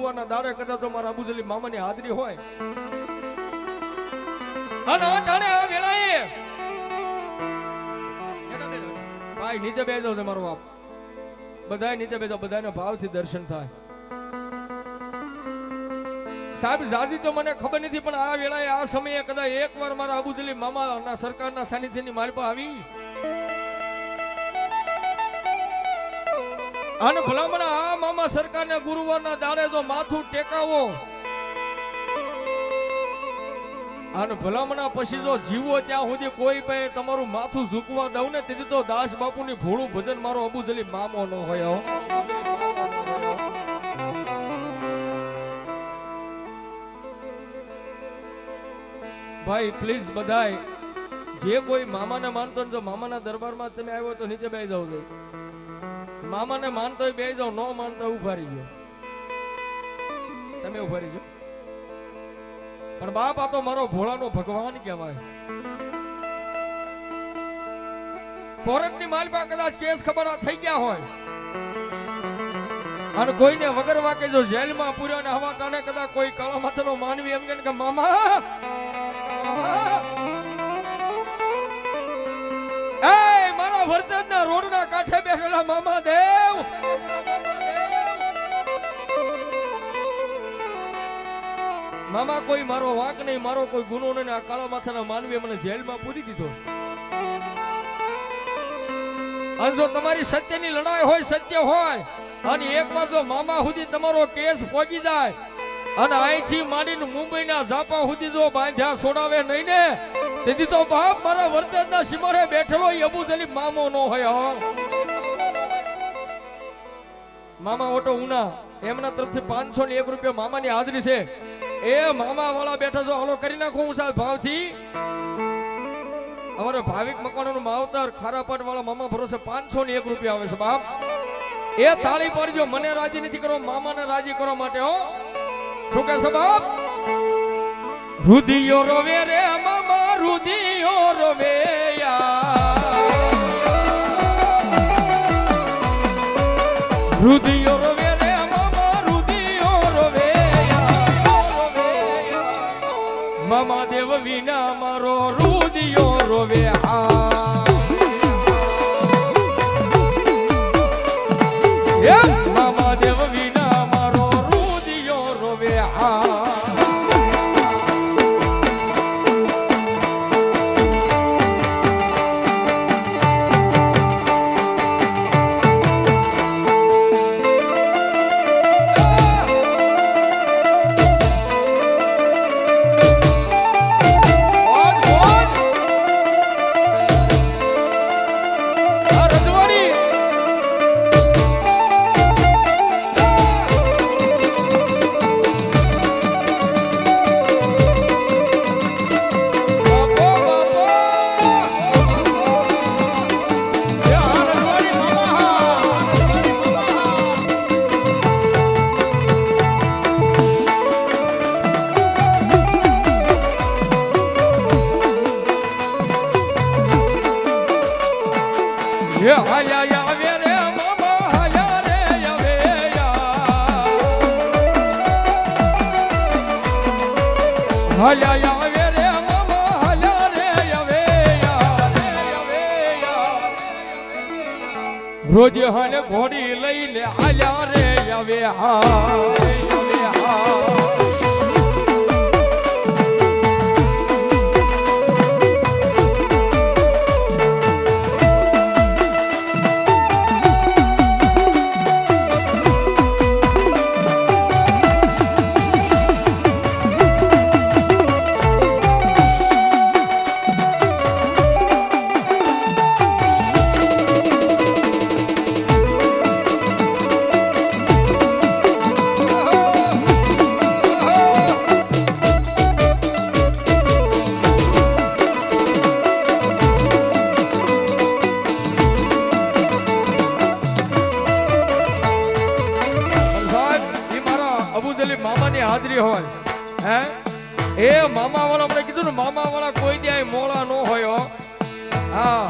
ગુરુવારના દાડે કદાચ તો મારા અબુજલી મામાની હાજરી હોય અને અટાણે આ વેળાએ ભાઈ નીચે બેસજો છે મારો બાપ, બધાય નીચે બેસજો, બધાના ભાવથી દર્શન થાય. સાહેબ જાજી તો મને ખબર નથી, પણ આ વેળાએ આ સમયે કદાચ એકવાર મારા અબુજલી મામાના સરકારના સાનિધ્યની મારી પાસે આવી અને ભલામણ આ મામા સરકારના ગુરુવારના દાડે તો માથું ટેકાવો અને ભલામણા પછી જો જીવો ત્યાં સુધી કોઈ પણ તમારું માથું ઝૂકવા દઉં ને તેથી તો દાસ બાપુની ભોળું ભજન મારો અબુજલી મામો ન હોય. ભાઈ પ્લીઝ બધાય જે કોઈ મામાને માનતો ને જો મામાના દરબારમાં તમે આવ્યો તો નીચે બેસી જાવ છો. મામાને માનતો હોય બેસી જાવ, ન માનતો ઉભા રહી ગયો, તમે ઉભા રહી જાઓ. પણ બાપ આ તો મારો ભોળાનો ભગવાન કહેવાય. કોર્ટની માલપા કદાચ કેસ ખબર થઈ ગયા હોય અને કોઈને વગર વાકે જો જેલમાં પૂર્યો ને હવા ટાણે કદાચ કોઈ કાળા માથાનો માનવી એમ કે મામા એ મારા વર્તનના રોડના કાંઠે બેઠેલા મામા દેવ, મામા કોઈ મારો વાંક નહીં, મારો કોઈ ગુનો નહીં, આ કાળા માથાના માનવી મને જેલમાં પૂરી દીધો. અને જો તમારી સત્યની લડાઈ હોય, સત્ય હોય અને એકવાર જો મામા સુધી તમારો કેસ પહોંચી જાય અને અહીંથી માંડીને મુંબઈના ઝાપા સુધી જો બાંધ્યા છોડાવે નહીં ને તેથી તો બાપ મારા વર્તનના સીમાડે બેઠેલો અબુજલી મામો ન હોય. મામા ઓટો ઉના એમના તરફથી 501 રૂપિયા મામાની હાજરી છે. એ મામા વાળા બેઠા છો, હાલો કરી નાખો ઉષા ભાવથી. અમારે ભાવિક મકાનોનું માવતર ખારાપાટ વાળા મામા ભરોસે 501 રૂપિયા આવે છે બાપ. એ તાળી પાડજો, મને રાજી નથી કરો, મામાને રાજી કરવા માટે. હો શું કે છે બાપ? રુધિયો રોવે રે મામા, રુધિયો રોવે રુધિયો રોવે રે મામા, રુધિયો રોવે મામા દેવ વિના મારો રુધિયો રોવે. મામા દેવ વિના મારો રુધિયો રોવે. રોજ હન ઘોડી લઈને આલ્યા રે હવે મામાની હાજરી હોય હે એ મામા વાળા આપણે કીધું ને મામા વાળા કોઈ ત્યાં મોળા ન હોય. હા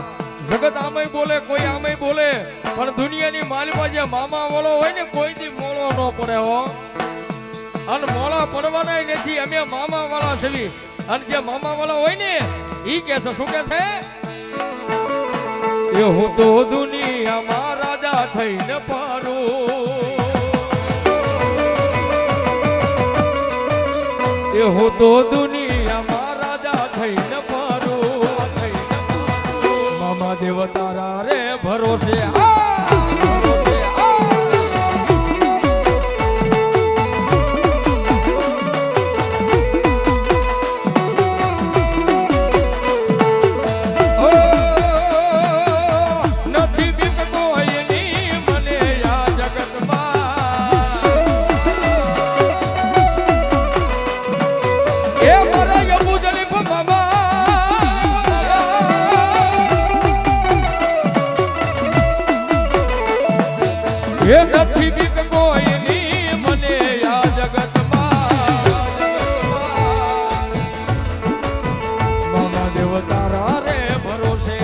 જગત આમે બોલે, કોઈ આમે બોલે, પણ દુનિયાની માલમાં જે મામા વાળો હોય ને કોઈ દી મોળો ન પડે. હો અને મોળા પડવાના નથી, અમે મામા વાળા છીએ. અને જે મામા વાળા હોય ને ઈ કે છે, શું કે છે? એ હું તો દુનિયામાં રાજા થઈને પારું, એ હું તો દુનિયામાં રાજા થઈને પારું. મામા દેવ તારા રે ભરોસે ભરોસે એ નથી બીક કોઈની મને આ જગતમાં. મામા દેવ તારા રે ભરોસે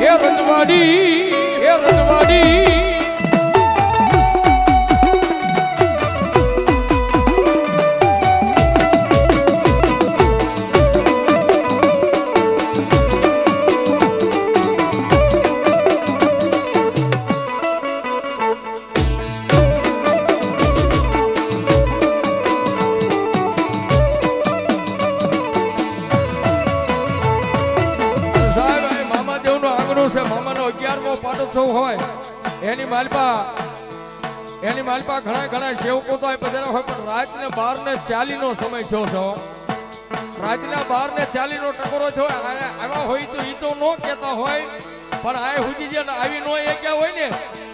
એ રજવાડી મામાનો 11મો પાટોત્સવ હોય એની માલપા ઘણા સેવકો તો બધા હોય, પણ રાતને 12:40 નો સમય થયો છે. રાતના 12:40 નો ટકોરો થયો. આવા હોય તો ઈ તો નો કહેતા હોય, પણ આ સુધી જે આવી નો એ ક્યાં હોય ને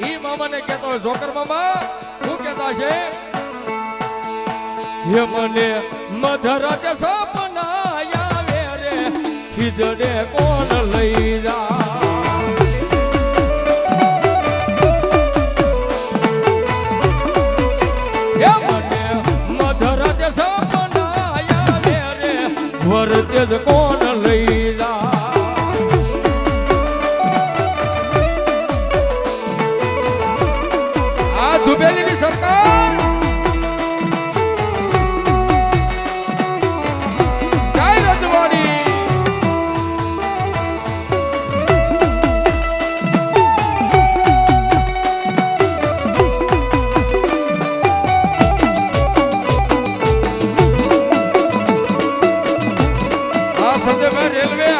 ઈ મામાને કહેતા હોય. જોકર મામા શું કહેતા છે? હે મને મધરાત સપના આવે રે, ખીજડે કોણ લઈ જા. વરતેજ કોણ લઈ જા. આ જુબેલીની સરકાર જય રજવાડી. રેલવે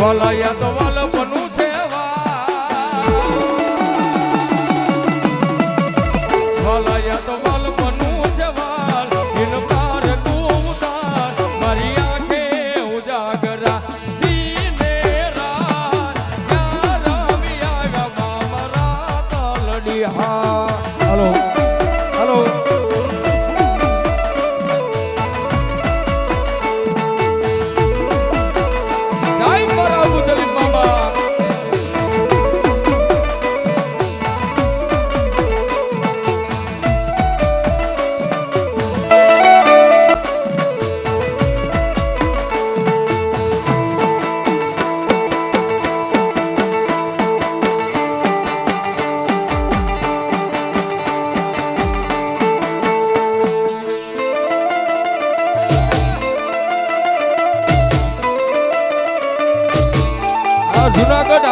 વાલા યા તો વાલ બનવું છે, વાલા યા તો વાલ બનવું છે વાલ. દિન પાર તું ઉતાર મારી આંખે ઉજાગરા. હલો હલો જય મારા મુસલિમ મામા. જુનાગઢ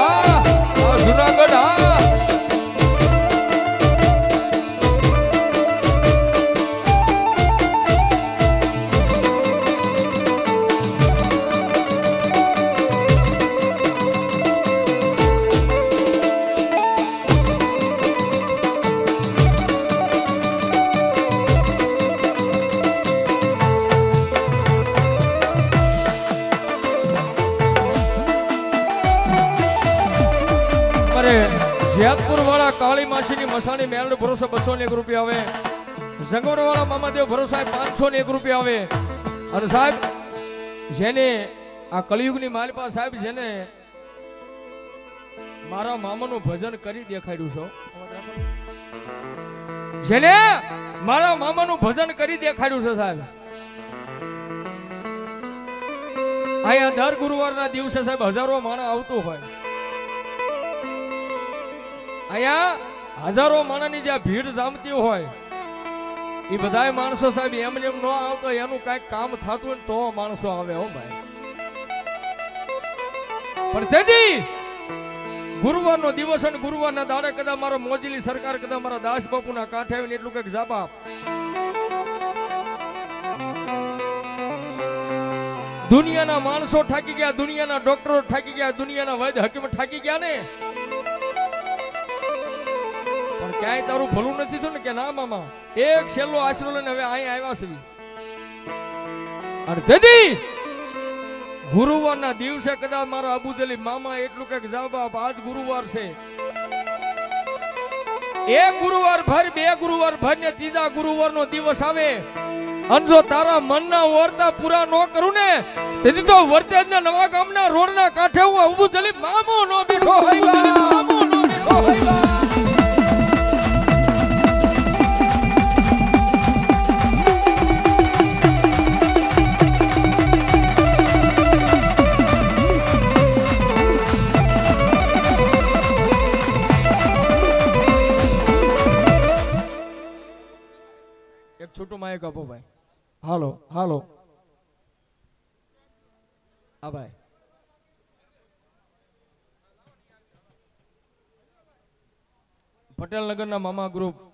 જેતપુર વાળા કાળી માસીની મસાણી મેલડ ભરોસે 201 રૂપિયા આવે. જંગોર વાળા મામાદેવ ભરોસે 501 રૂપિયા આવે. અને સાહેબ જેને આ કલિયુગની માલપા સાહેબ જેને મારા મામાનું ભજન કરી દેખાડ્યું છો જેને મારા મામાનું ભજન કરી દેખાડ્યું છે સાહેબ અહીંયા દર ગુરુવારના દિવસે સાહેબ હજારો માણસ આવતું હોય અહીંયા હજારો માણસની જ્યાં ભીડ જામતી હોય એ બધાય માણસો સાહેબ એમને એમ ન આવતો એનું કઈક કામ થતું હોય તો માણસો આવે હો ભાઈ પણ તેથી ગુરુવારનો દિવસ અને ગુરુવારના દાડે કદાચ મારો મોજીલી સરકાર કદાચ મારા દાસ બાપુના કાંઠે આવીને એટલું કઈક જવાબ દુનિયાના માણસો ઠાકી ગયા દુનિયાના ડોક્ટરો ઠાકી ગયા દુનિયાના વૈદ્ય હકીમ ઠાકી ગયા ને પણ ક્યાંય તારું ભલું નથી થયું ને કે ના મામા એક છેલ્લો આશરો લઈને હવે અહીં આવ્યા છે અને તેથી ગુરુવારના દિવસે કદાચ મારા અબુજલી મામા એટલું કઈક જવાબ આજ ગુરુવાર છે એક ગુરુવાર ભર બે ગુરુવાર ભર ને ત્રીજા ગુરુવારનો દિવસ આવે અને જો તારા મનના વર્તા પૂરા ન કરું ને તેથી તો વર્તેજના નવા ગામના રોડના કાંઠે હું અબુજલી મામો નો બેઠો હોય મામો નો બેઠો હોય છોટું માયક આપો ભાઈ હાલો હાલો હા ભાઈ પટેલ નગરના મામા ગ્રુપ